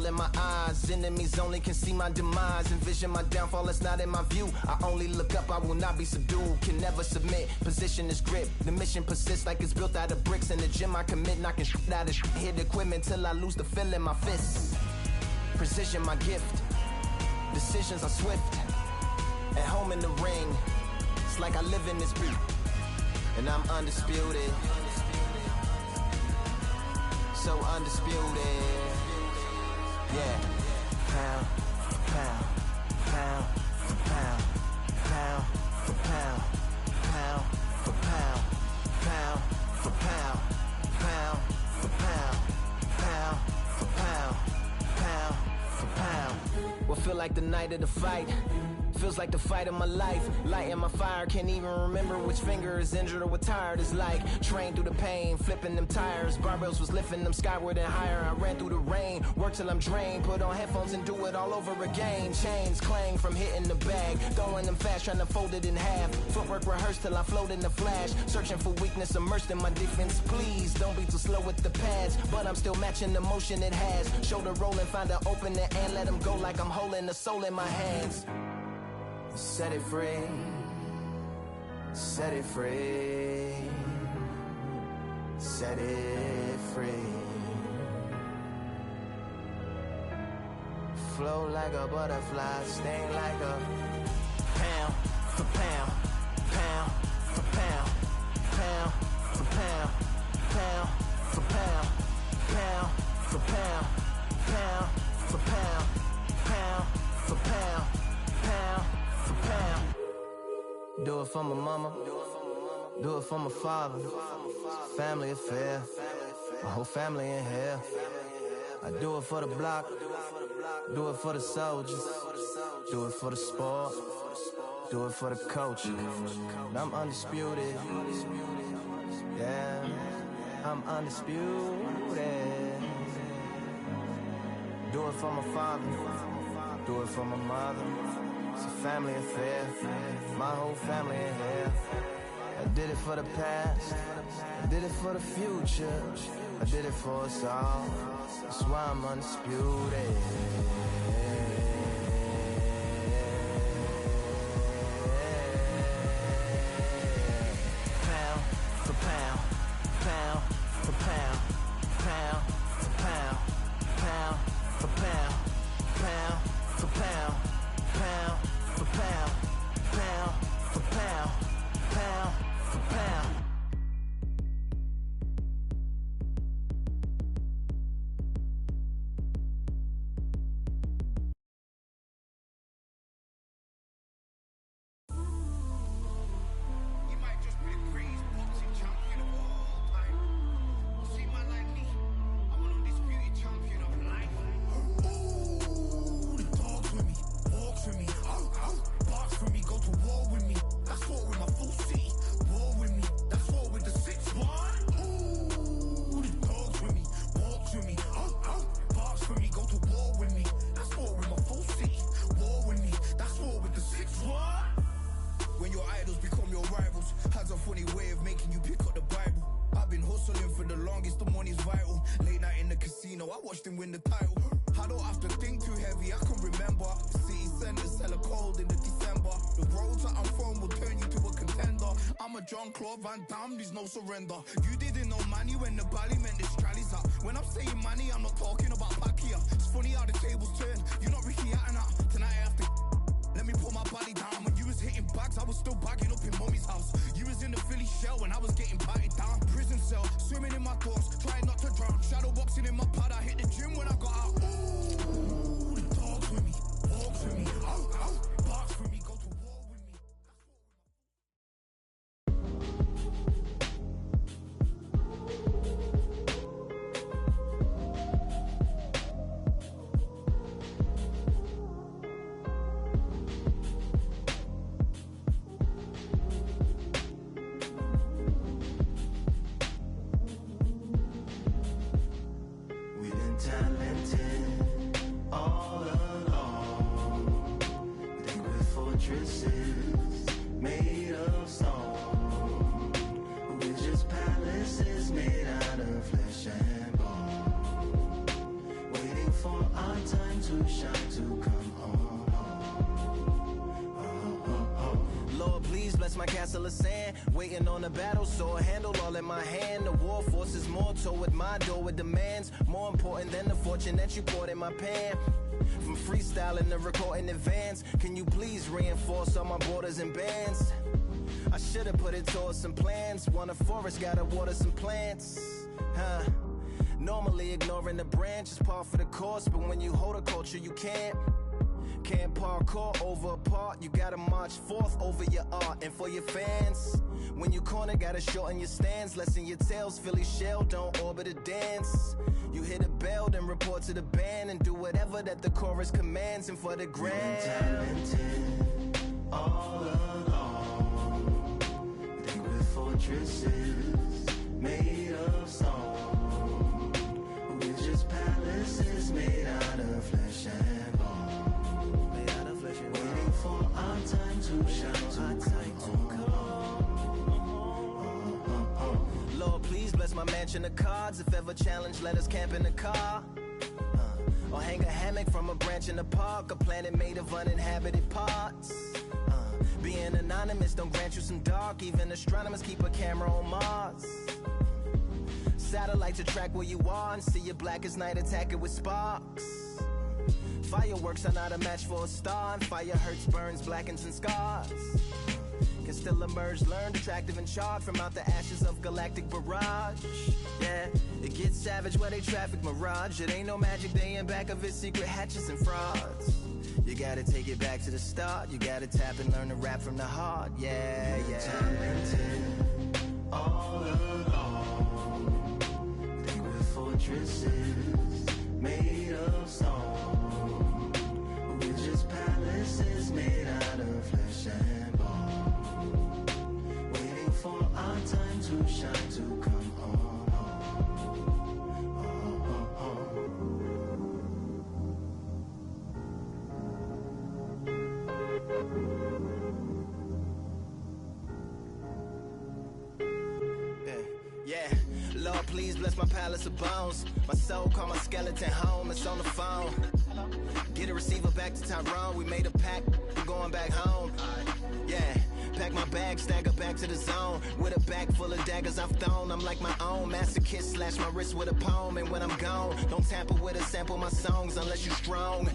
all in my eyes. Enemies only can see my demise. Envision my downfall, it's not in my view. I only look up, I will not be subdued. Can never submit, position is grip. The mission persists like it's built out of bricks. In the gym I commit, knocking shit out of shit. Hit equipment till I lose the feel in my fists. Precision my gift. Decisions are swift. At home in the ring, it's like I live in this beat. And I'm undisputed. So undisputed. Yeah. Pound for pound, pound for pound, pound for pound, pound for pound, pound for pound, pound for pound, pound for pound, pound for pound. What feel like the night of the fight? Feels like the fight of my life. Lighting my fire, can't even remember which finger is injured or what tired is like. Trained through the pain, flipping them tires. Barbells was lifting them skyward and higher. I ran through the rain, work till I'm drained. Put on headphones and do it all over again. Chains clang from hitting the bag. Throwing them fast, trying to fold it in half. Footwork rehearsed till I float in the flash. Searching for weakness, immersed in my defense. Please, don't be too slow with the pads. But I'm still matching the motion it has. Shoulder rolling, find an opening and let them go like I'm holding the soul in my hands. Set it free, set it free, set it free. Flow like a butterfly, sting like a pound for pound, pound for pound, pound for pound, pound for pound, pound for pound, pound for pound, pound for pound, pound. Do it for my mama, do it for my father. Family affair, my whole family in here. I do it for the block, do it for the soldiers, do it for the sport, do it for the coach. And I'm undisputed, yeah, I'm undisputed. Do it for my father, do it for my mother. It's a family affair, my whole family in here. I did it for the past, I did it for the future, I did it for us all. That's why I'm undisputed. Pound for pound, pound for pound, pound for pound, pound for pound, pound for pound. Pound for pound, pound for pound, pound for pound. You might just be the greatest boxing champion of all time. You see, man like me, I'm an undisputed champion of life. Ooh, the dogs with me. Walks with me, barks with me, go to war with me. That's war with my full city. War with me, that's war with the 6-1. Ooh, the dogs with me, walks with me, barks with me, go to war with me. That's war with my full city. War with me, that's war with the 6-1. When your idols become your rivals, has a funny way of making you pick up the Bible. I've been hustling for the longest, the money's vital. Late night in the casino, I watched him win the title. I don't have to think too heavy, I can remember. The city centers hella cold in the December. The roads that I'm from will turn you to a contender. I'm a Jean-Claude Van Damme, there's no surrender. You didn't know money when the bally meant the strallies up. When I'm saying money, I'm not talking about Pacquiao. It's funny how the tables turn, you're not Ricky Hatton. Tonight I have to let me put my body down. When you was hitting bags, I was still bagging up in mommy's house. You was in the Philly shell when I was getting patted down. Prison cell, swimming in my thoughts, trying not to drown. Shadow boxing in my pad, I hit the gym when I got out. Ooh, the dogs with me, walks with me, barks with me, go to war with me. We done time. shine to come home. Lord, please bless my castle of sand. Waiting on a battle sword, handle all in my hand. The war forces more toward my door with demands. More important than the fortune that you poured in my pan. From freestyling to recording advance, can you please reinforce all my borders and bands? I should've put it towards some plans. Want a forest, gotta water some plants. Normally ignoring the branch is par for the course, but when you hold a culture you can't parkour over a part. You gotta march forth over your art. And for your fans, when you corner, gotta shorten your stance. Lessen your tails, Philly shell, don't orbit a dance. You hit a bell, then report to the band, and do whatever that the chorus commands. And for the grand, talented all along. Think we're fortresses made of stone. We're just palaces made out of flesh and bone. Made out of flesh and bone. Waiting for our time to shine, to come home. Lord, please bless my mansion of cards. If ever challenged, let us camp in the car. Or hang a hammock from a branch in the park. A planet made of uninhabited parts. Being anonymous don't grant you some dark. Even astronomers keep a camera on Mars. Satellite to track where you are and see you black as night, attack it with sparks. Fireworks are not a match for a star, and fire hurts, burns, blackens, and scars. Can still emerge, learned, attractive, and charged from out the ashes of galactic barrage. Yeah, it gets savage where they traffic mirage. It ain't no magic day in back of its secret hatches and frauds. You gotta take it back to the start. You gotta tap and learn to rap from the heart. Yeah, yeah. Talented all along. Think we're fortresses made of stone. We're just palaces made out of flesh and bone. Waiting for our time to shine, to come home. Lord, please bless my palace of bones. My soul call my skeleton home. It's on the phone. Get a receiver back to Tyrone. We made a pact, we're going back home. Yeah, pack my bag, stagger back to the zone. With a bag full of daggers I've thrown. I'm like my own masochist, slash my wrist with a poem. And when I'm gone, don't tamper with or sample my songs unless you're strong.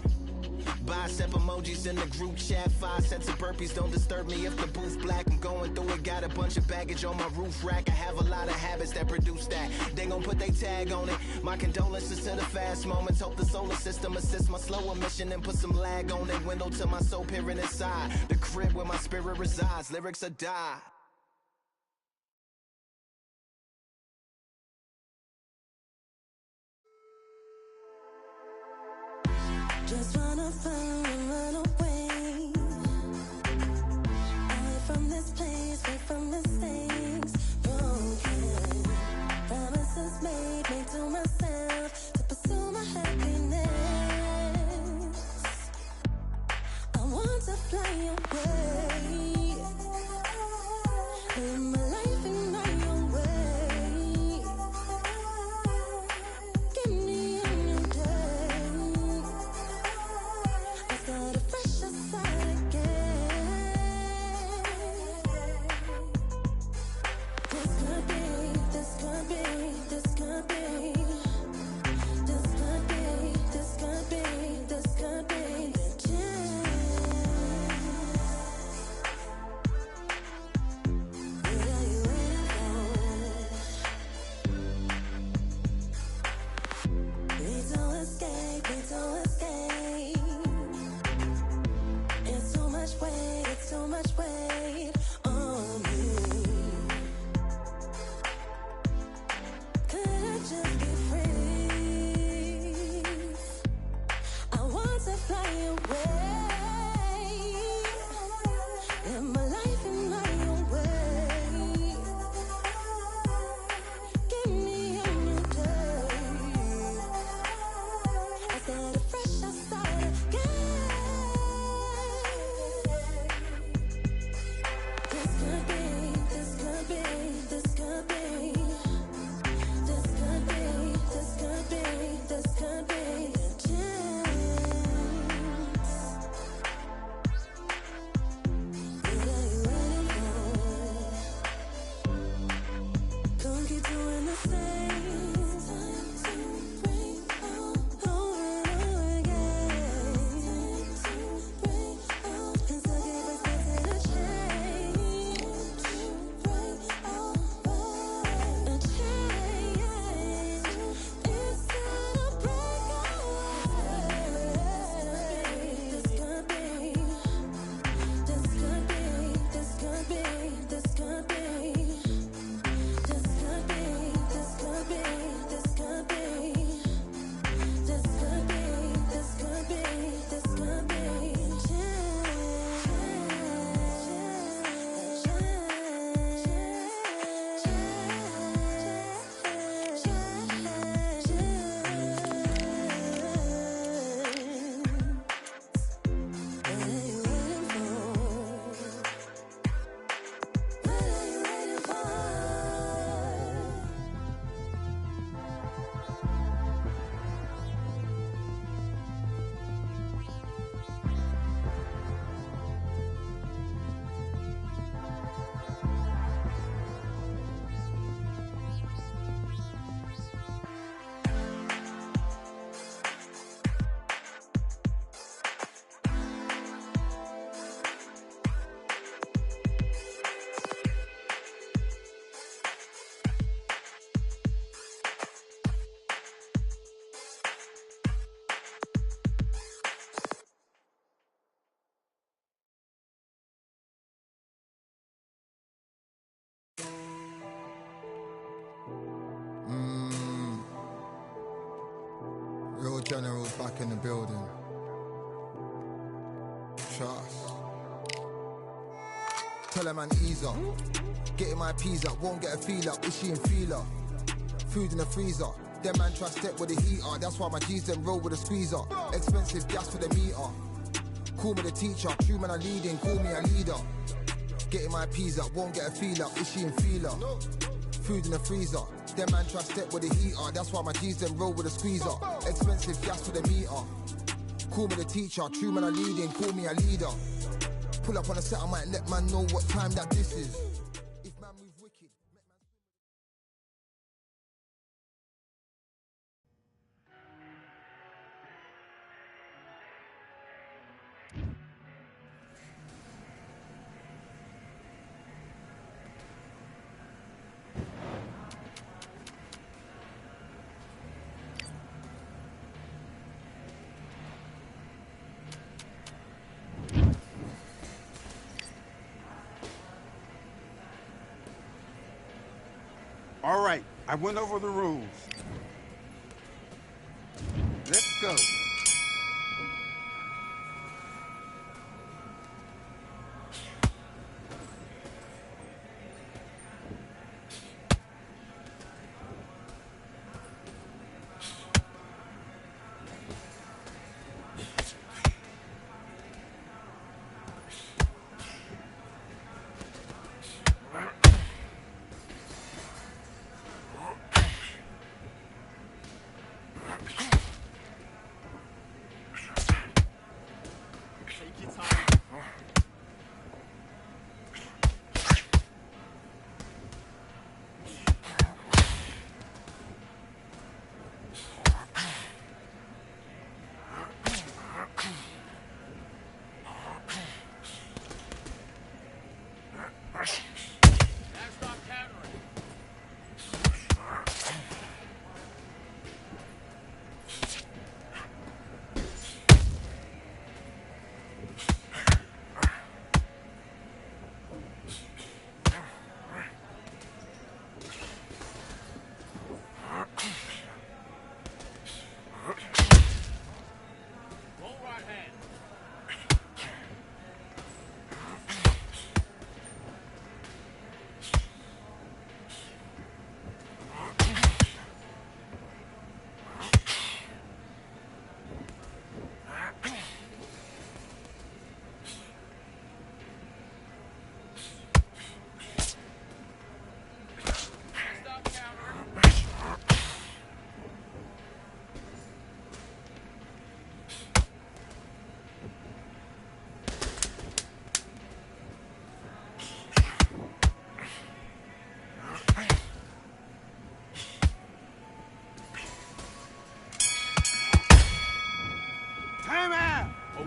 Bicep emojis in the group chat. 5 sets of burpees, don't disturb me if the booth black. I'm going through it, got a bunch of baggage on my roof rack. I have a lot of habits that produce that. They gon' put they tag on it. My condolences to the fast moments. Hope the solar system assists my slower mission and put some lag on it. Window to my soul peering inside the crib where my spirit resides. Lyrics are die. Just wanna find and run away. Away from this place, away from mistakes. Broken promises made to myself to pursue my happiness. I want to fly away. Live my life in my own way. Give me a new day. Start a fresh start again. This could be, this could be, this could be. This could be, this could be, this could be the chance. What are you waiting for? Need to escape, need to escape. It's too much weight, it's too much weight on me. Could I just be free? I want to fly away. Live my life in my own way. Give me a new day. I start a fresh start again. This could be, this could be, this could be. This could be, this could be, this could be the chance. Back in the building. Trust. Tell a man ease up. Getting my peas up, won't get a feel up. Is she in feeler? Food in the freezer. Them man try step with the heater. That's why my G's them roll with a squeezer. Expensive gas for the meter. Call me the teacher. True man I leading, call me a leader. Getting my peas up, won't get a feel up. Is she in feeler? Food in the freezer. Them man try step with the heater. That's why my G's them roll with a squeezer. Expensive gas for the meter. Call me the teacher. True man I leading, call me a leader. Pull up on the set, I might let man know what time that this is. If man move wicked, All right, I went over the rules. Let's go.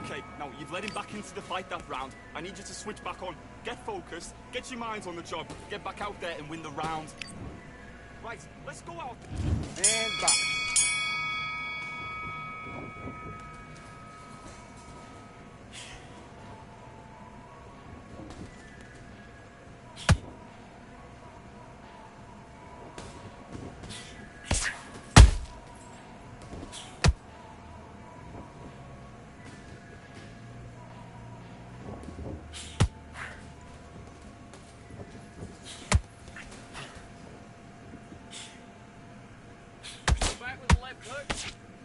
Okay, now you've led him back into the fight that round. I need you to switch back on. Get focused, get your minds on the job, get back out there and win the round. Right, let's go out. And back.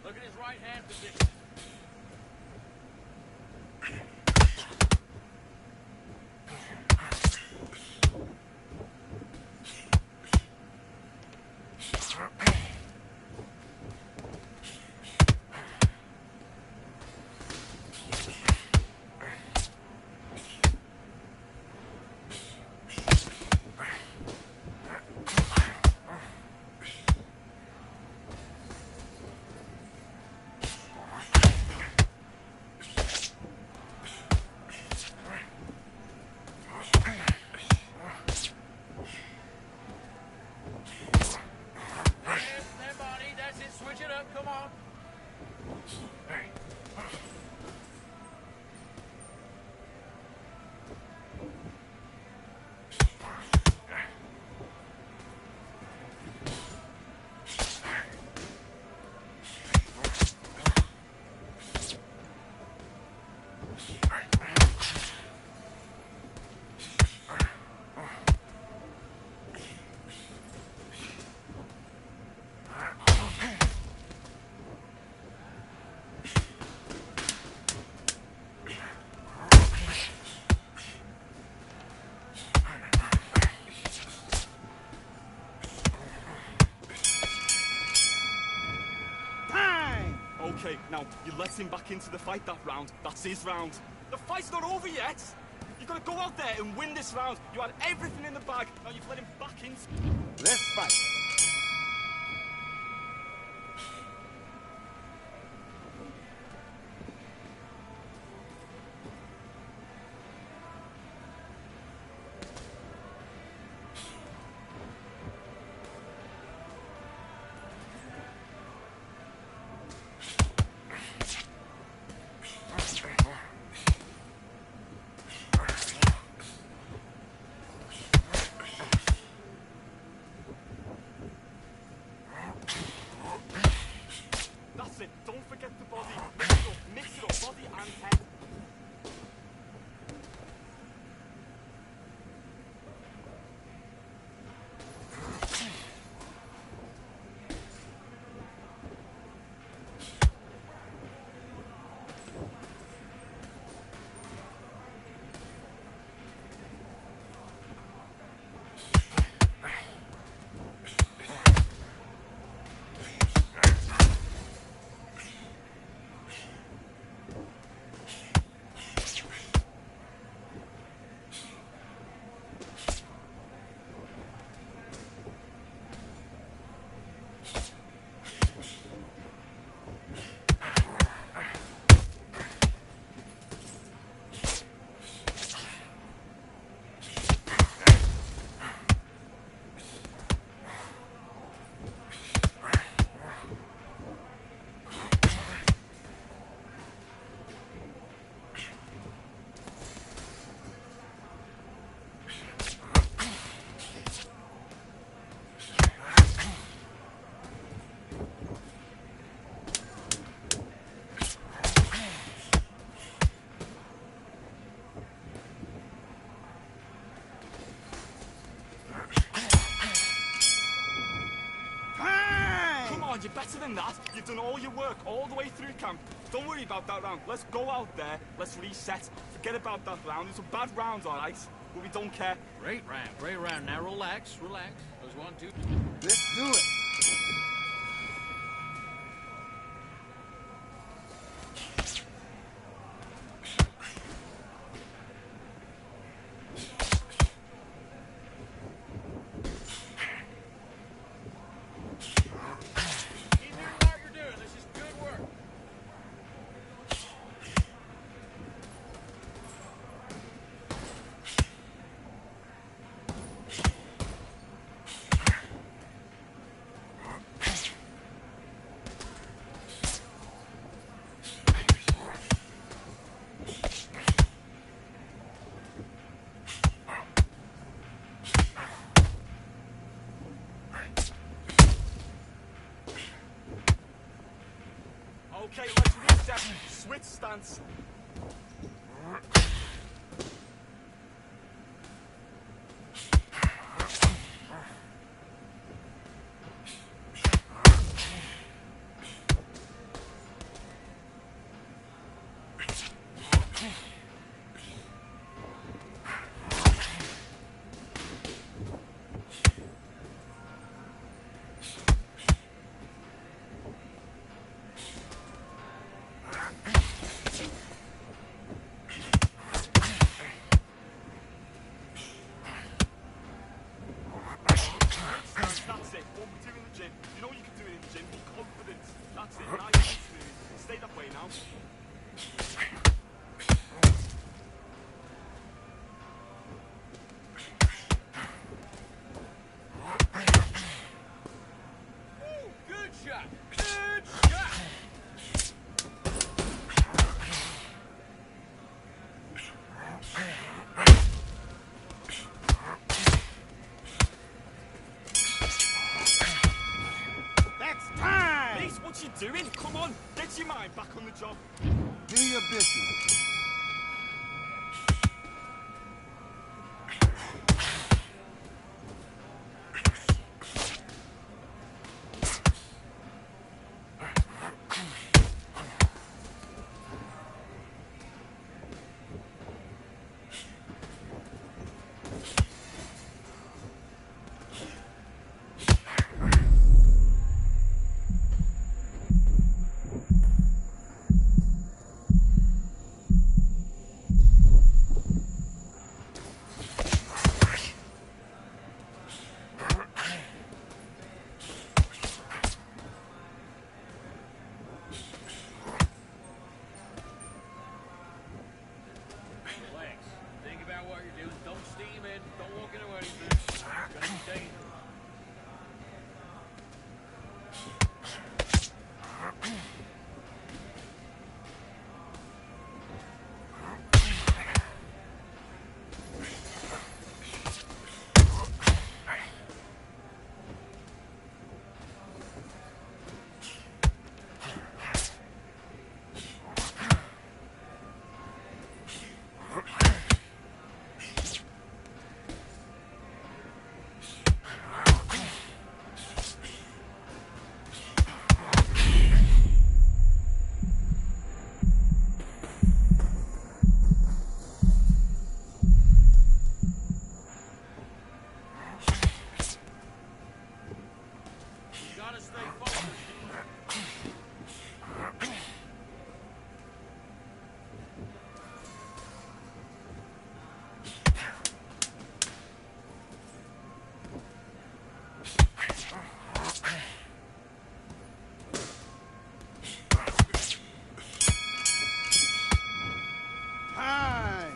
Look at his right hand position. Okay, now, you let him back into the fight that round. That's his round. The fight's not over yet. You've got to go out there and win this round. You had everything in the bag. Now you've let him back in. Let's fight. That's it. Don't forget the body. Mix it up. Body and head. You're better than that. You've done all your work all the way through camp. Don't worry about that round. Let's go out there. Let's reset. Forget about that round. It's a bad round, all right? But we don't care. Great round, great round. Now relax, relax. There's 1, 2. Let's do it. Keep doing what you're doing. This is good work. Okay, let's reset. Switch stance. That's it. What we do in the gym. You know you can do it in the gym. Be confident. That's it. Now you're smooth. Stay that way now. Woo, good shot. Good shot. That's time. Ace, what you doing? Come on. Get your mind back on the job. Do your business.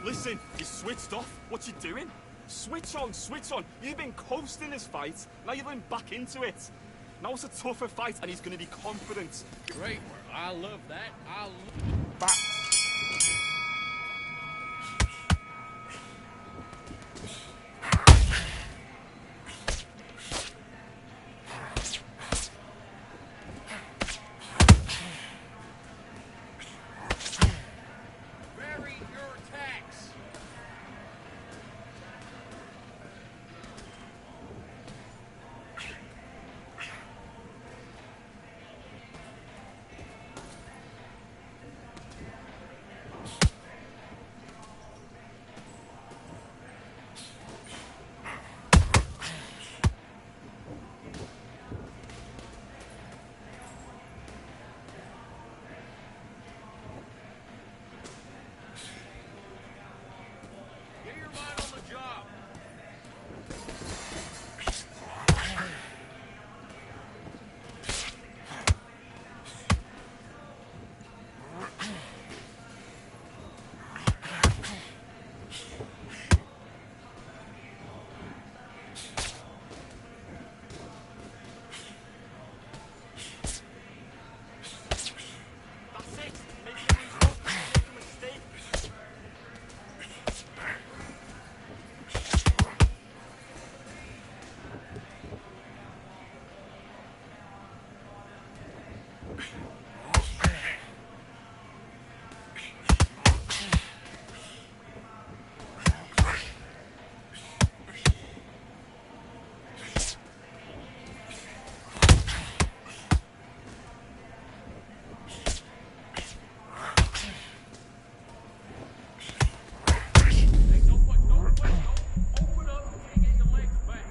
Listen, you switched off. What you doing? Switch on, switch on. You've been coasting this fight. Now you're going back into it. Now it's a tougher fight, and he's going to be confident. Great. I love that. Vary your attacks. Get your mind on the job. That's it. Make a mistake. Make a mistake. Hey, don't wait. Open up and get your legs back.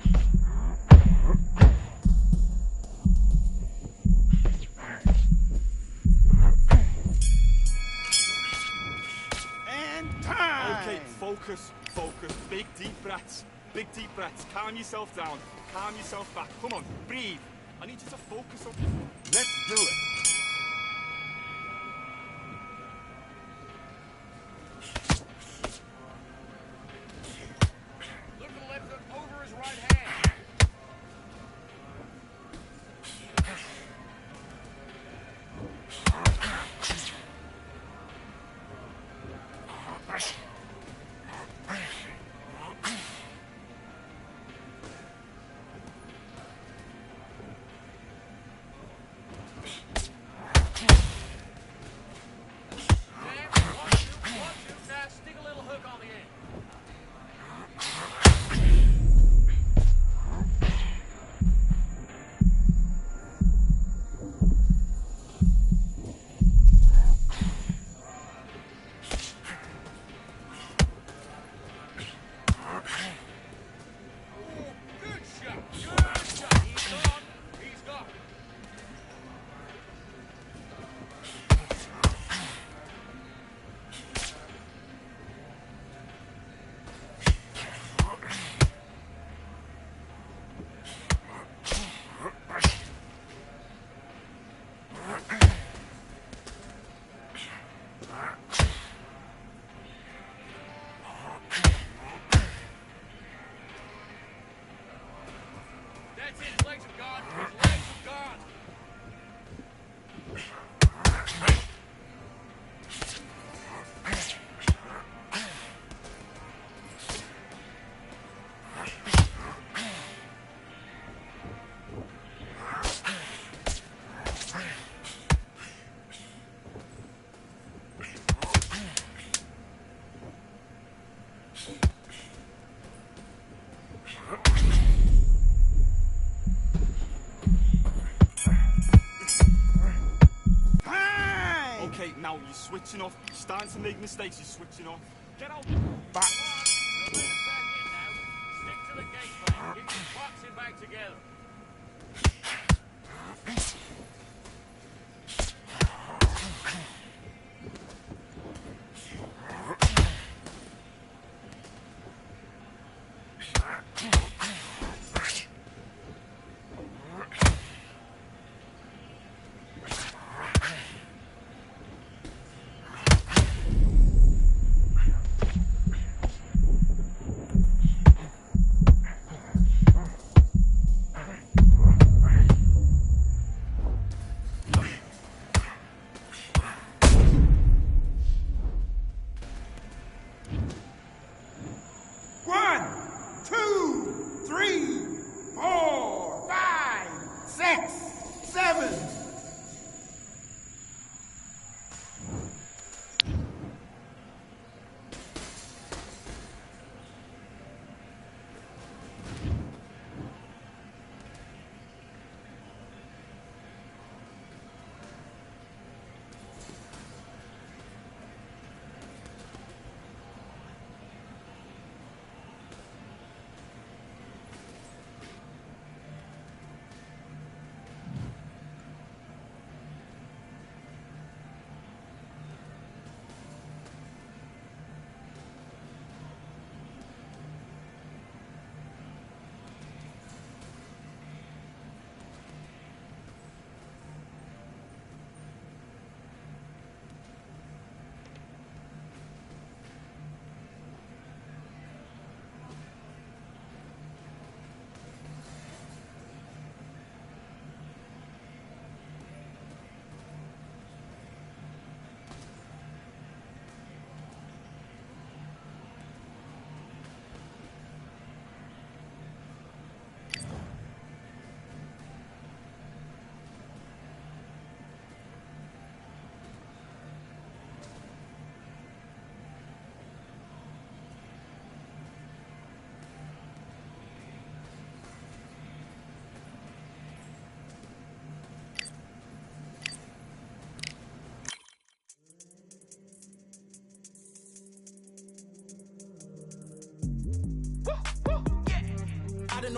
And time. Okay, focus, focus. Big deep breaths. Big deep breaths. Calm yourself down. Calm yourself back. Come on, breathe. I need you to focus on... Let's do it. Look to the left hook over his right hand. Now stick a little hook on the end. Good shot. Good shot. He's gone. He's gone. That's it. His legs are gone. His legs are gone. Time. Okay, now you're switching off. You're starting to make mistakes. You're switching off. Get out. Back. Your legs back in now. Stick to the game plan. Get your boxing back together.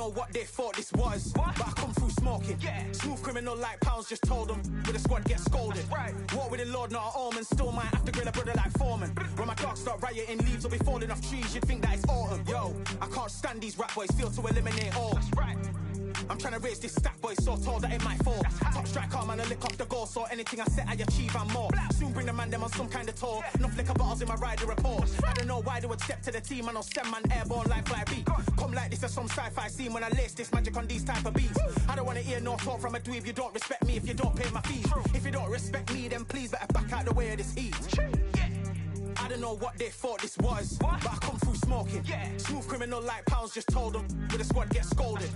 know what they thought this was, but I come through smoking. Smooth criminal like pounds, just told them with a squad get scolded. Walk with the Lord, not an omen. Still might have to grill a brother like Foreman. When my dogs start rioting, leaves will be falling off trees. You'd think that it's autumn. Yo, I can't stand these rap boys, feel to eliminate all. I'm trying to raise this stack boy so tall that it might fall. Top striker, man, I lick off the goal, so anything I set I achieve and more. Soon bring the man them on some kind of tour. Enough liquor bottles in my rider report. I don't know why they would step to the team, and I'll send man airborne like fly beat. Come like this as some sci-fi scene when I lace this magic on these type of beats. I don't want to hear no talk from a dweeb. You don't respect me if you don't pay my fees. If you don't respect me, then please better back out the way of this heat. I don't know what they thought this was, but I come through smoking. Smooth criminal like pounds, just told them with a squad get scolded.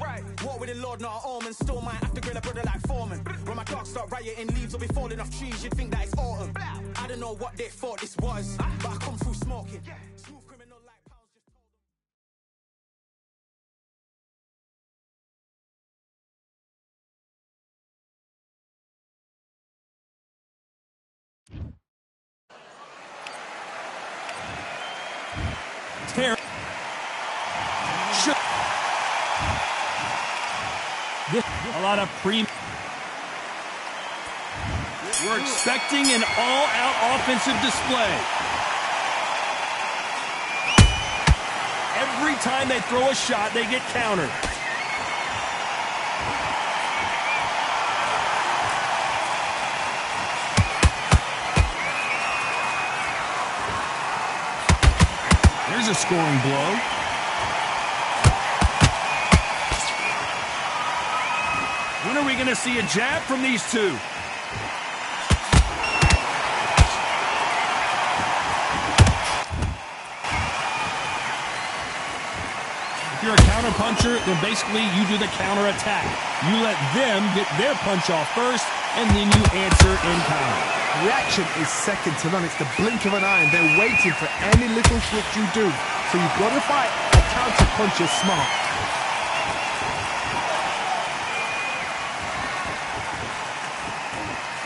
Walk with the Lord, not an omen. Still might have to grill a brother like Foreman. When my dogs start rioting, leaves will be falling off trees. You'd think that it's autumn. I don't know what they thought this was, but I come through smoking. Smooth criminal like pounds, just told them. A lot of We're expecting an all-out offensive display. Every time they throw a shot, they get countered. There's a scoring blow. When are we going to see a jab from these two? If you're a counter-puncher, then basically you do the counter-attack. You let them get their punch off first, and then you answer in kind. Reaction is second to none. It's the blink of an eye, and they're waiting for any little switch you do. So you've got to fight a counter-puncher smart.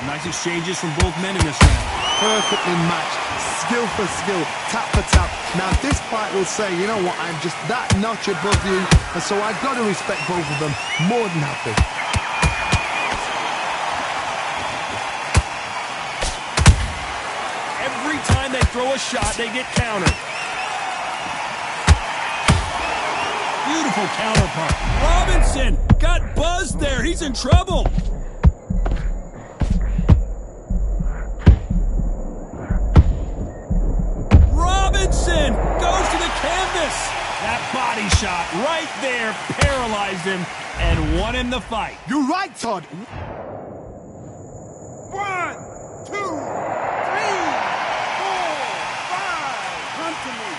Nice exchanges from both men in this round. Perfectly matched, skill for skill, tap for tap. Now this fight will say, you know what, I'm just that notch above you, and so I've got to respect both of them more than happy. Every time they throw a shot, they get countered. Beautiful counterpunch. Robinson got buzzed there. He's in trouble. Robinson goes to the canvas. That body shot right there paralyzed him and won him the fight. You're right, Todd. 1, 2, 3, 4, 5. Come to me.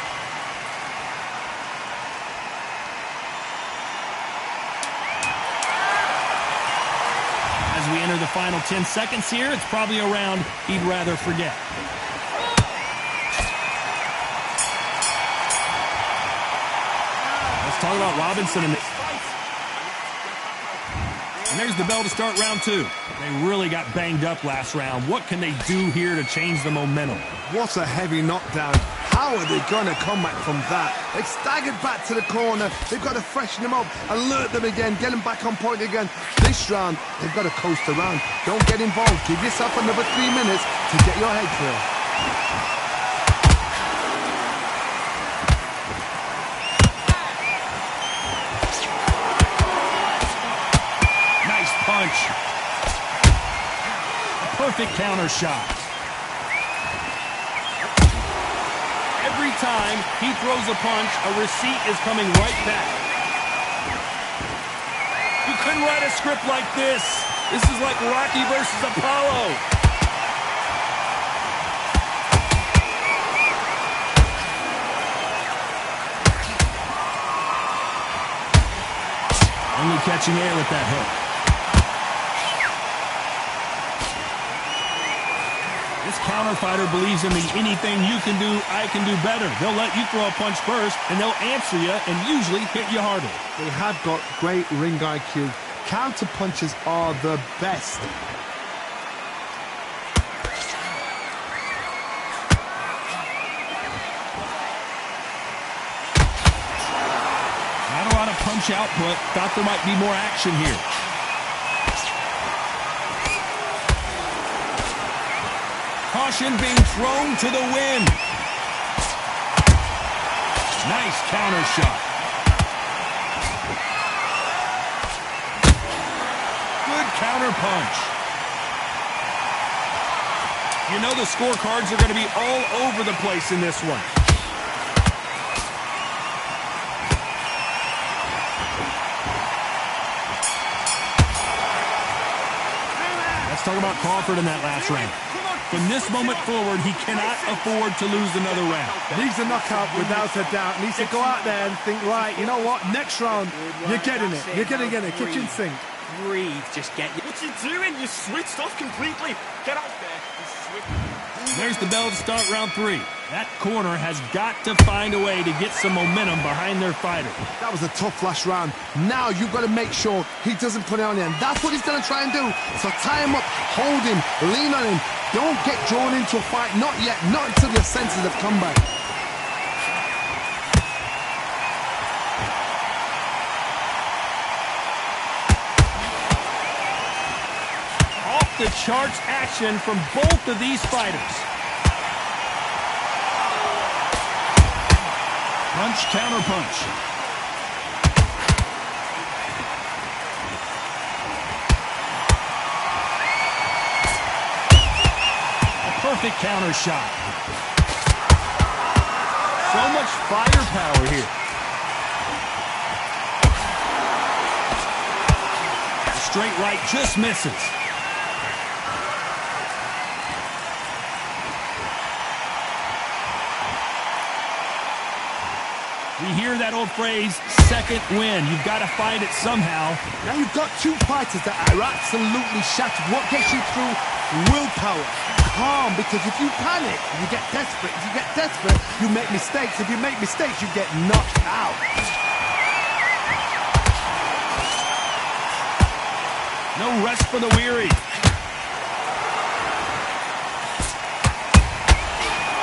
As we enter the final 10 seconds here, it's probably a round he'd rather forget. Talk about Robinson and there's the bell to start round 2. They really got banged up last round. What can they do here to change the momentum? What a heavy knockdown. How are they going to come back from that? They've staggered back to the corner. They've got to freshen them up, alert them again, get them back on point again. This round, they've got to coast around. Don't get involved. Give yourself another 3 minutes to get your head clear. Punch. A perfect counter shot. Every time he throws a punch, a receipt is coming right back. You couldn't write a script like this. This is like Rocky versus Apollo. Only catching air with that hook. This counter fighter believes in the anything you can do, I can do better. They'll let you throw a punch first, and they'll answer you and usually hit you harder. They have got great ring IQ. Counter punches are the best. Not a lot of punch output. Thought there might be more action here. Caution being thrown to the wind. Nice counter shot. Good counter punch. You know the scorecards are going to be all over the place in this one. Let's talk about Crawford in that last round. From this moment forward, he cannot afford to lose another round. Needs a knockout without a doubt. Needs to go out there and think, right, you know what, next round, you're getting it. You're going to get it. Kitchen sink. Breathe, just get you. What you doing? You switched off completely. Get out there and switch. There's the bell to start round 3. That corner has got to find a way to get some momentum behind their fighter. That was a tough last round. Now you've got to make sure he doesn't put it on him. That's what he's going to try and do. So tie him up, hold him, lean on him. Don't get drawn into a fight. Not yet. Not until your senses have come back. The charts action from both of these fighters. Punch, counter punch. A perfect counter shot. So much firepower here. The straight right just misses. We hear that old phrase, second win. You've got to find it somehow. Now you've got two fighters that are absolutely shattered. What gets you through? Willpower. Calm, because if you panic, you get desperate. If you get desperate, you make mistakes. If you make mistakes, you get knocked out. No rest for the weary.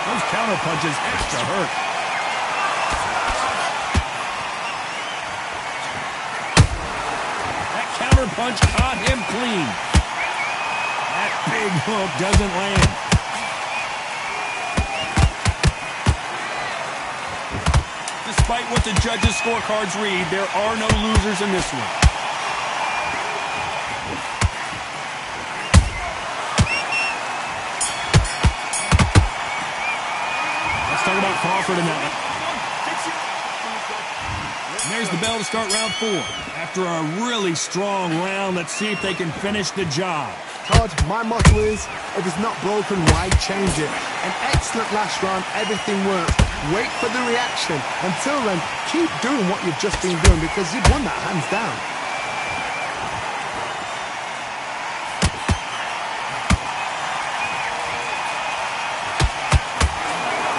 Those counter punches have to hurt. Punch caught him clean. That big hook doesn't land. Despite what the judges' scorecards read, there are no losers in this one. Let's talk about Crawford in that one. And there's the bell to start round 4. After a really strong round, let's see if they can finish the job. Todd, my motto is, if it's not broken, why change it? An excellent last round, everything worked. Wait for the reaction. Until then, keep doing what you've just been doing because you've won that hands down.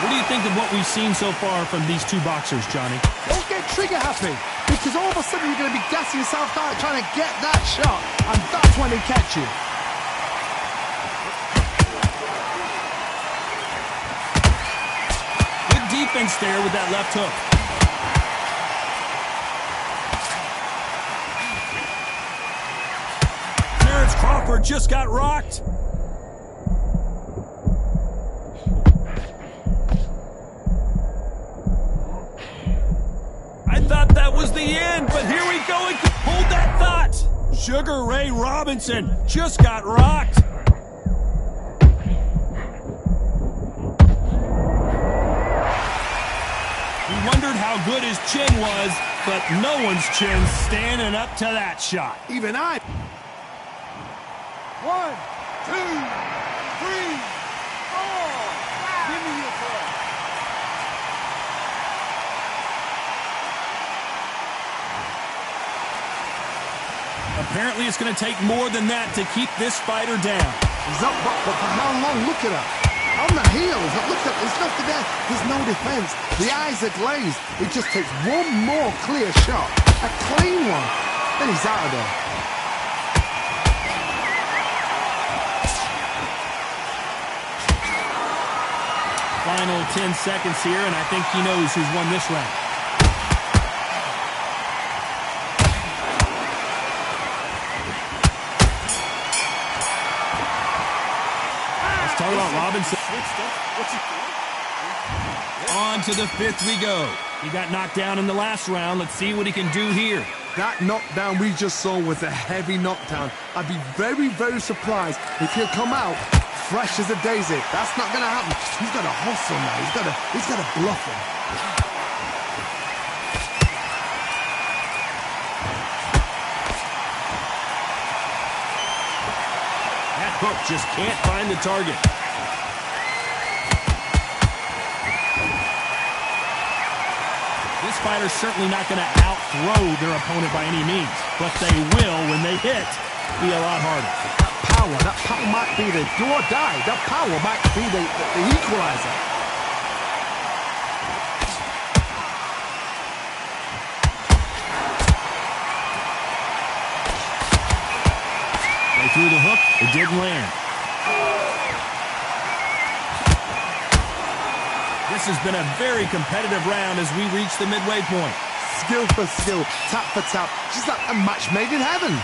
What do you think of what we've seen so far from these two boxers, Johnny? Don't get trigger happy, because all of a sudden you're going to be gassing yourself out trying to get that shot, and that's when they catch you. Good defense there with that left hook. Terrence Crawford just got rocked. I thought that was the end, but here we go. Hold that thought. Sugar Ray Robinson just got rocked. We wondered how good his chin was, but no one's chin's standing up to that shot. Even I. 1, 2, 3, 4. Give me your ball. Apparently it's going to take more than that to keep this fighter down. He's up, but for how long? Look at her. On the heels. Look at, there's nothing there. There's no defense. The eyes are glazed. It just takes one more clear shot. A clean one. Then he's out of there. Final 10 seconds here, and I think he knows who's won this round. talk about Robinson. What's he doing? On to the fifth we go. He got knocked down in the last round. Let's see what he can do here. That knockdown we just saw was a heavy knockdown. I'd be very, very surprised if he'll come out fresh as a daisy. That's not going to happen. He's got to hustle now. He's got to bluff him. That hook just can't find the target. This fighter's certainly not going to out-throw their opponent by any means, but they will, when they hit, be a lot harder. That power might be the do or die. That power might be the equalizer. They threw the hook, it didn't land. This has been a very competitive round as we reach the midway point. Skill for skill, tap for tap, just like a match made in heaven.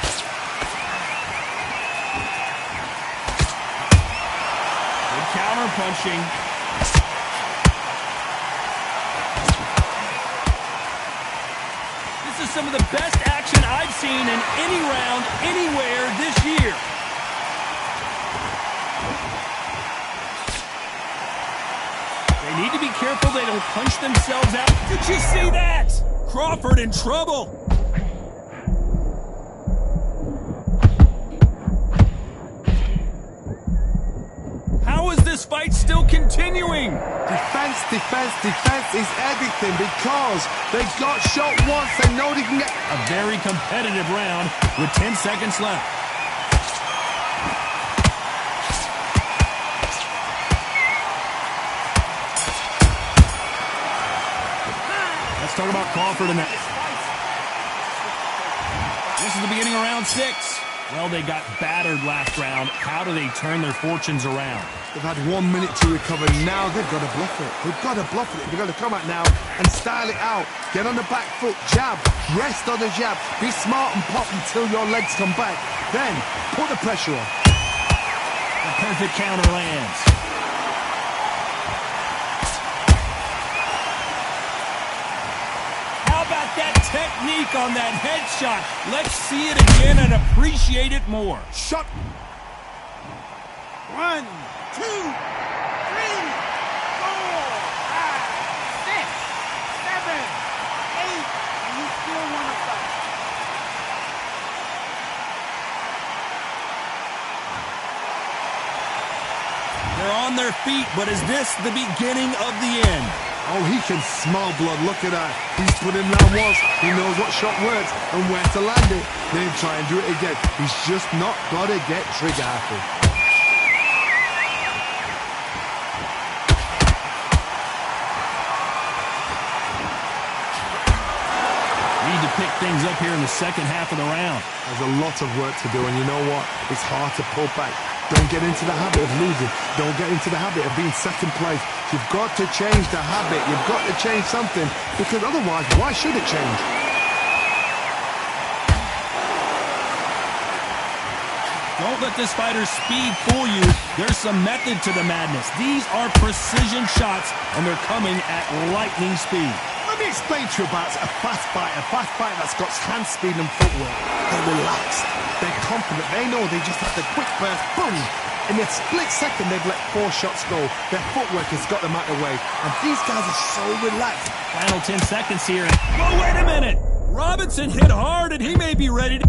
Good counter punching. This is some of the best action I've seen in any round, anywhere this year. They need to be careful they don't punch themselves out. Did you see that? Crawford in trouble. How is this fight still continuing? Defense is everything because they got shot once. They know they can get... A very competitive round with 10 seconds left. Let's talk about Crawford and that. This is the beginning of round 6. Well, they got battered last round. How do they turn their fortunes around? They've had 1 minute to recover. Now they've got to bluff it. They've got to bluff it. They've got to come out now and style it out. Get on the back foot, jab, rest on the jab. Be smart and pop until your legs come back. Then put the pressure on. The perfect counter lands. How about that technique on that headshot? Let's see it again and appreciate it more. Shot. 1, 2, 3, 4, 5, 6, 7, 8, and you still want to fight. They're on their feet, but is this the beginning of the end? Oh, he can smell blood. Look at that. He's put him down once. He knows what shot works and where to land it. Then try and do it again. He's just not got to get trigger happy. Need to pick things up here in the second half of the round. There's a lot of work to do, and you know what? It's hard to pull back. Don't get into the habit of losing. Don't get into the habit of being second place. You've got to change the habit. You've got to change something, because otherwise, why should it change? Don't let this fighter's speed fool you. There's some method to the madness. These are precision shots, and they're coming at lightning speed. Let me explain to you about a fast fighter that's got hand speed and footwork. They're relaxed. They're confident. They know they just have the quick burst. Boom! In a split second, they've let 4 shots go. Their footwork has got them out of the way. And these guys are so relaxed. Final 10 seconds here. Oh, wait a minute! Robinson hit hard, and he may be ready to...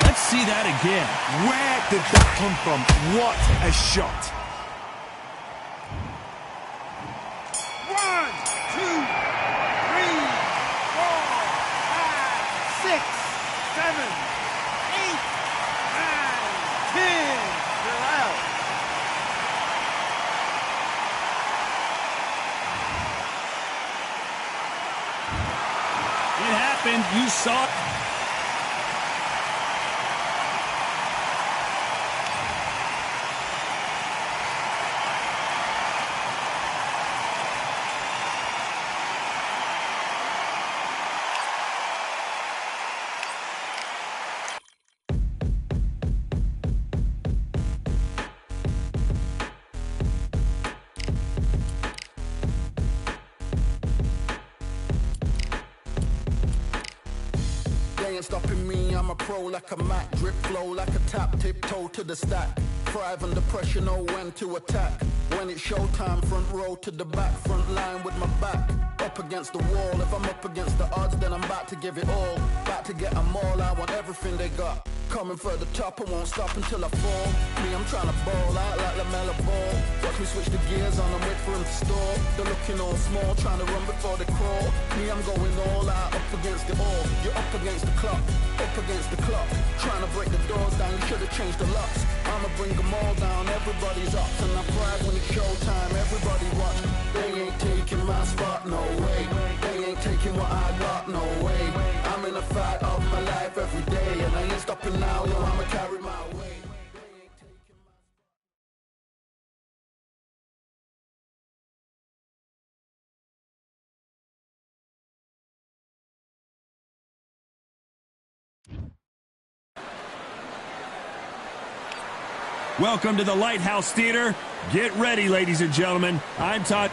Let's see that again. Where did that come from? What a shot. 1, 2, 3, 4, 5, 6, 7, 8, 9, 10. You're out. It happened. You saw it. ain't stopping me, I'm a pro like a Mac. Drip flow like a tap, tiptoe to the stack. Thrive under pressure, know when to attack. When it's showtime, front row to the back. Front line with my back up against the wall. If I'm up against the odds, then I'm about to give it all. About to get them all, I want everything they got. Coming for the top, I won't stop until I fall. Me, I'm trying to ball out like LaMelo Ball. Watch me switch the gears on and wait for him to stall. They're looking all small, trying to run before they crawl. Me, I'm going all out, up against the all. You're up against the clock, up against the clock. Trying to break the doors down, you should've changed the locks. I'ma bring them all down, everybody's up. And I pride when it's showtime, everybody watch. They ain't taking my spot, no way. They ain't taking what I got, no way. I'm in a fight of my life every day, and I ain't stopping now, yo, I'ma carry my weight. Welcome to the Lighthouse Theater. Get ready, ladies and gentlemen. I'm Todd.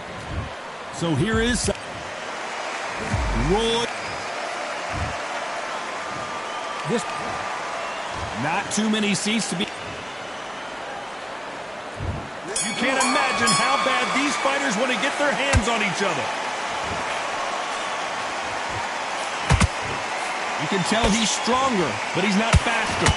So here is Roy. This not too many seats to be. You can't imagine how bad these fighters want to get their hands on each other. You can tell he's stronger, but he's not faster.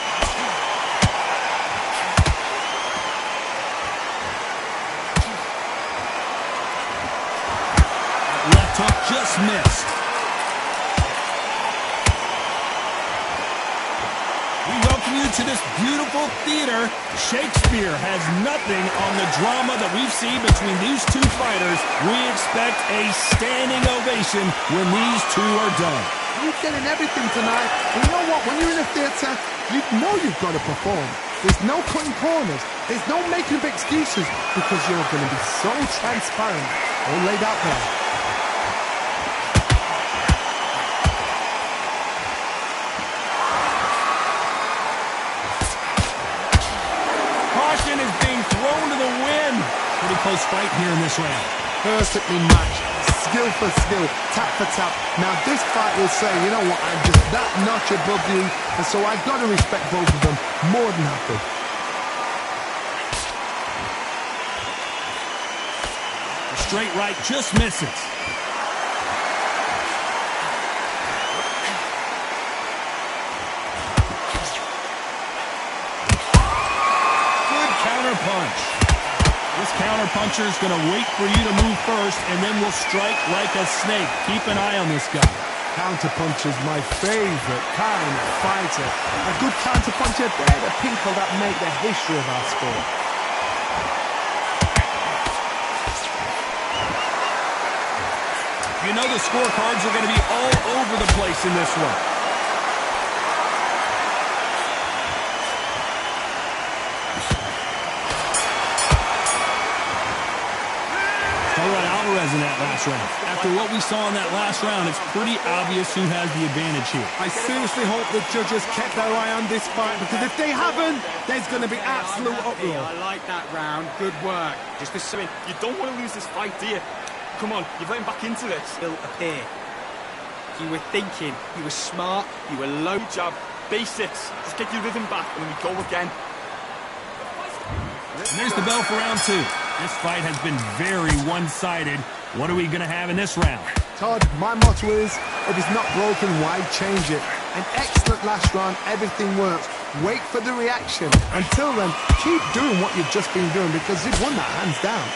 Left hook just missed. We welcome you to this beautiful theater. Shakespeare has nothing on the drama that we've seen between these two fighters. We expect a standing ovation when these two are done. You're getting everything tonight. And you know what? When you're in a theatre, you know you've got to perform. There's no cutting corners. There's no making of excuses because you're going to be so transparent. All laid out there. Caution is being thrown to the wind. Pretty close fight here in this round. Perfectly matched. Skill for skill, tap for tap. Now this fight will say, you know what, I'm just that notch above you, and so I've got to respect both of them more than happy. The straight right just misses. Good counter punch. This counter puncher is going to wait for you to move first, and then will strike like a snake. Keep an eye on this guy. Counter puncher's my favorite kind of fighter. A good counter puncher, they're the people that make the history of our sport. You know the scorecards are going to be all over the place in this one. In that last round. After what we saw in that last round, it's pretty obvious who has the advantage here. I seriously hope the judges kept their eye on this fight, because if they haven't, there's going to be absolute uproar. I like that round. Good work. Just the same. You don't want to lose this fight, do you? Come on, you've let him back into this. Still appear. You were thinking. You were smart. You were low. Jab. Basics. Just get your rhythm back, and then we go again. And there's the bell for round two. This fight has been very one-sided. What are we going to have in this round? Todd, my motto is, if it's not broken, why change it? An excellent last round, everything works. Wait for the reaction. Until then, keep doing what you've just been doing, because you've won that hands down.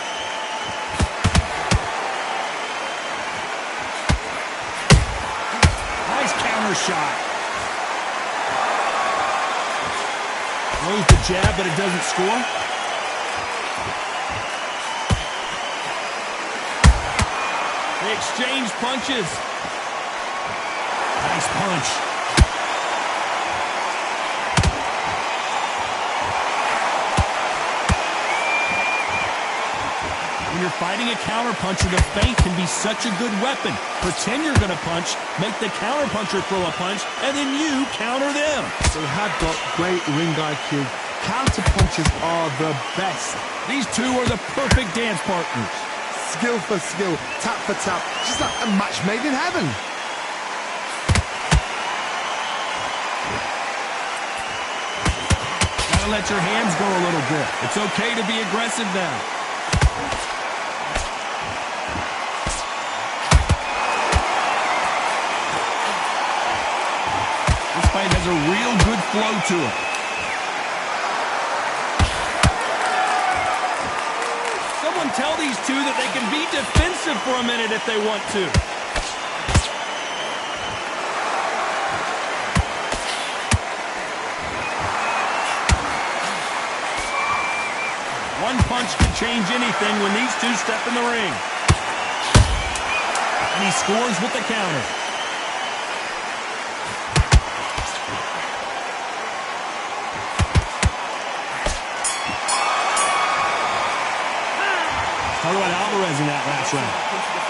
Nice counter shot. Throws the jab, but it doesn't score. They exchange punches. Nice punch. When you're fighting a counterpuncher, the feint can be such a good weapon. Pretend you're going to punch, make the counterpuncher throw a punch, and then you counter them. They have got great ring IQ. Counterpunchers are the best. These two are the perfect dance partners. Skill for skill, tap for tap, just like a match made in heaven. gotta let your hands go a little bit. It's okay to be aggressive now. This fight has a real good flow to it. Someone tell these two that they can be defensive for a minute if they want to. One punch can change anything when these two step in the ring. And he scores with the counter. Talk about Alvarez in that last round.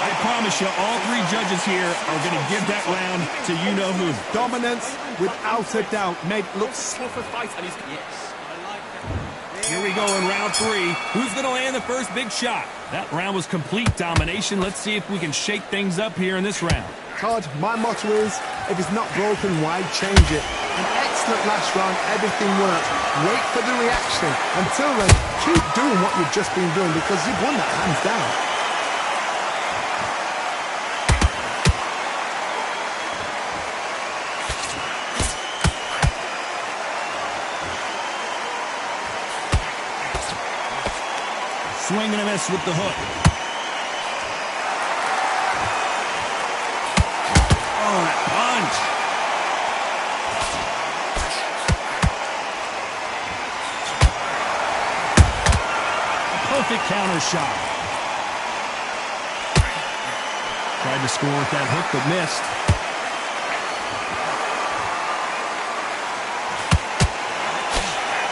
I promise you, all three judges here are going to give that round to you-know-who. Dominance, without a doubt, made it look Tougher fight, and he's... Yes, I like that. Here we go in round three. Who's going to land the first big shot? That round was complete domination. Let's see if we can shake things up here in this round. Todd, my motto is, if it's not broken, why change it? An excellent last round, everything worked. Wait for the reaction. Until then, keep doing what you've just been doing because you've won that hands down. Swing and a miss with the hook. Oh, that punch. A perfect counter shot. Tried to score with that hook, but missed.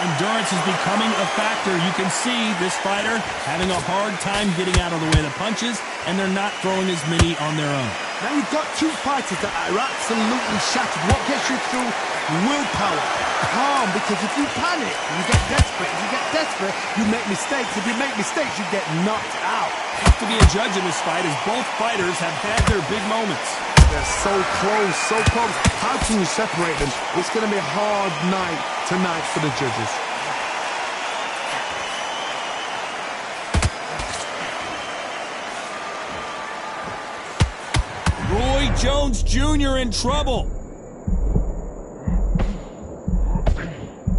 Endurance is becoming a factor. You can see this fighter having a hard time getting out of the way of the punches, and they're not throwing as many on their own. Now you've got two fighters that are absolutely shattered. What gets you through? Willpower. Calm, because if you panic, you get desperate. If you get desperate, you make mistakes. If you make mistakes, you get knocked out. Tough to be a judge in this fight as both fighters have had their big moments. They're so close, so close. How can you separate them? It's going to be a hard night tonight for the judges. Roy Jones Jr. in trouble.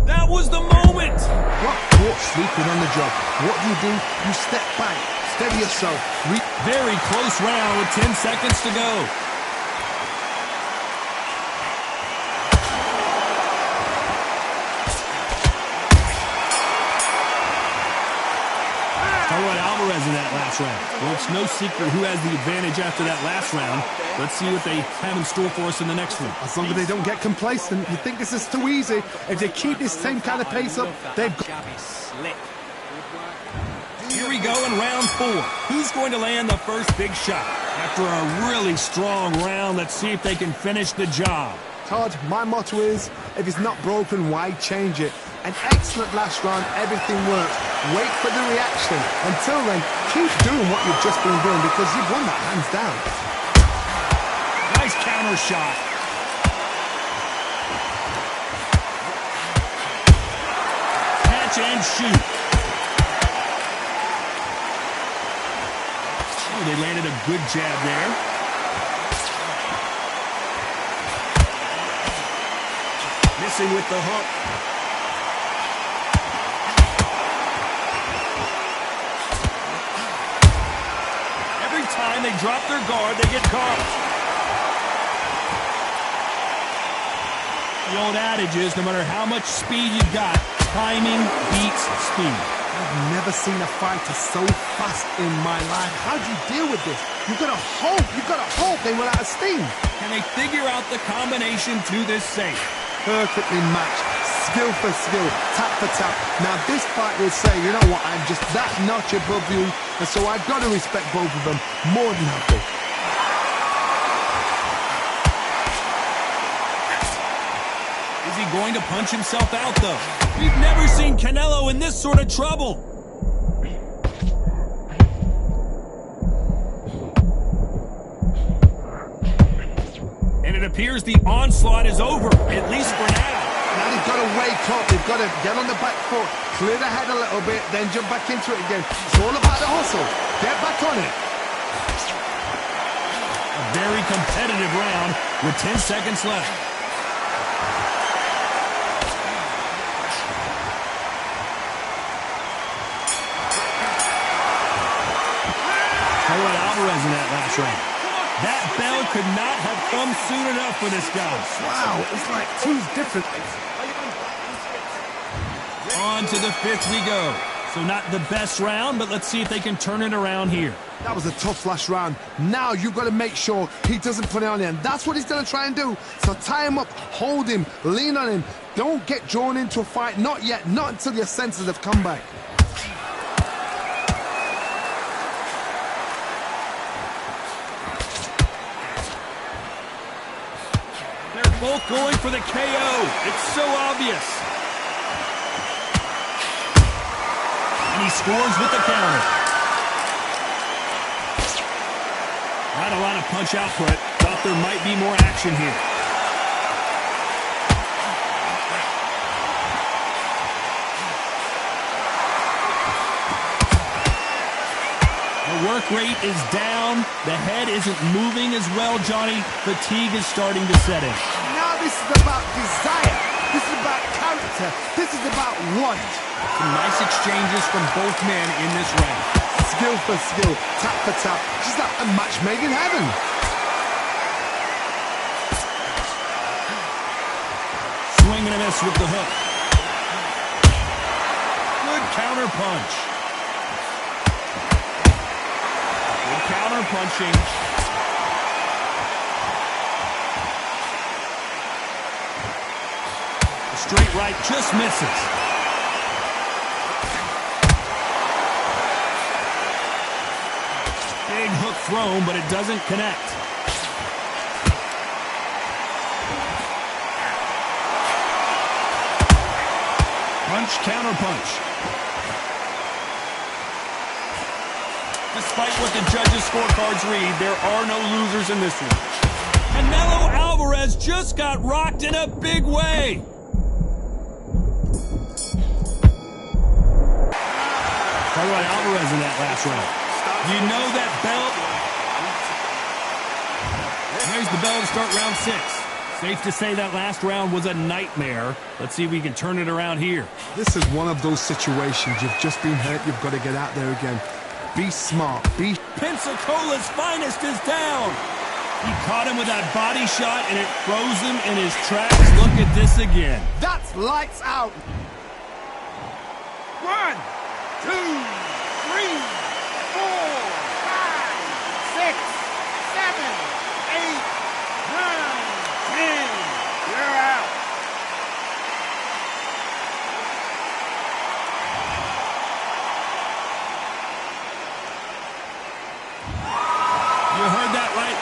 That was the moment. What? Caught sleeping on the job. What do? You step back, steady yourself. Very close round with 10 seconds to go. Alvarez in that last round. Well, it's no secret who has the advantage after that last round. Let's see what they have in store for us in the next one. As long as they don't get complacent, you think this is too easy. If they keep this same kind of pace up, they've got... Here we go in round four. Who's going to land the first big shot? After a really strong round, let's see if they can finish the job. Todd, my motto is, if it's not broken, why change it? An excellent last round, everything works. Wait for the reaction. Until then, keep doing what you've just been doing because you've won that hands down. Nice counter shot. Catch and shoot. Oh, they landed a good jab there. Missing with the hook. Every time they drop their guard, they get caught. The old adage is, no matter how much speed you've got, timing beats speed. I've never seen a fighter so fast in my life. How do you deal with this? You've got to hope they run out of steam. Can they figure out the combination to this safe? Perfectly matched, skill for skill, tap for tap. Now this fight will say, you know what, I'm just that notch above you, and so I've got to respect both of them more than happy. Is he going to punch himself out, though? We've never seen Canelo in this sort of trouble. And it appears the onslaught is over, at least for now. Now they've They've got to wake up. They've got to get on the back foot, clear the head a little bit, then jump back into it again. It's all about the hustle. Get back on it. A very competitive round with 10 seconds left. Alvarez in that last round. That bell could not have come soon enough for this guy. Wow, it's like two different. On to the fifth we go. So not the best round, but let's see if they can turn it around here. That was a tough last round. Now you've got to make sure he doesn't put it on you, and that's what he's going to try and do. So tie him up, hold him, lean on him. Don't get drawn into a fight. Not yet. Not until your senses have come back. Both going for the KO. It's so obvious. And he scores with the counter. Not a lot of punch output. Thought there might be more action here. The work rate is down. The head isn't moving as well, Johnny. Fatigue is starting to set in. This is about desire. This is about character. This is about want. Some nice exchanges from both men in this round. Skill for skill, tap for tap. Just like a match made in heaven. Swing and a miss with the hook. Good counter punch. Good counter punching. Straight right just misses. Big hook thrown, but it doesn't connect. Punch, counter punch. Despite what the judges' scorecards read, there are no losers in this one. Canelo Alvarez just got rocked in a big way. Talk about Alvarez in that last round. You know that belt. There's the bell to start round 6. Safe to say that last round was a nightmare. Let's see if we can turn it around here. This is one of those situations. You've just been hurt. You've got to get out there again. Be smart. Be... Pensacola's finest is down. He caught him with that body shot, and it froze him in his tracks. Look at this again. That's lights out. 1, 2, 3, 4, 5, 6, 7, 8, 9, 10. You're out. You heard that right.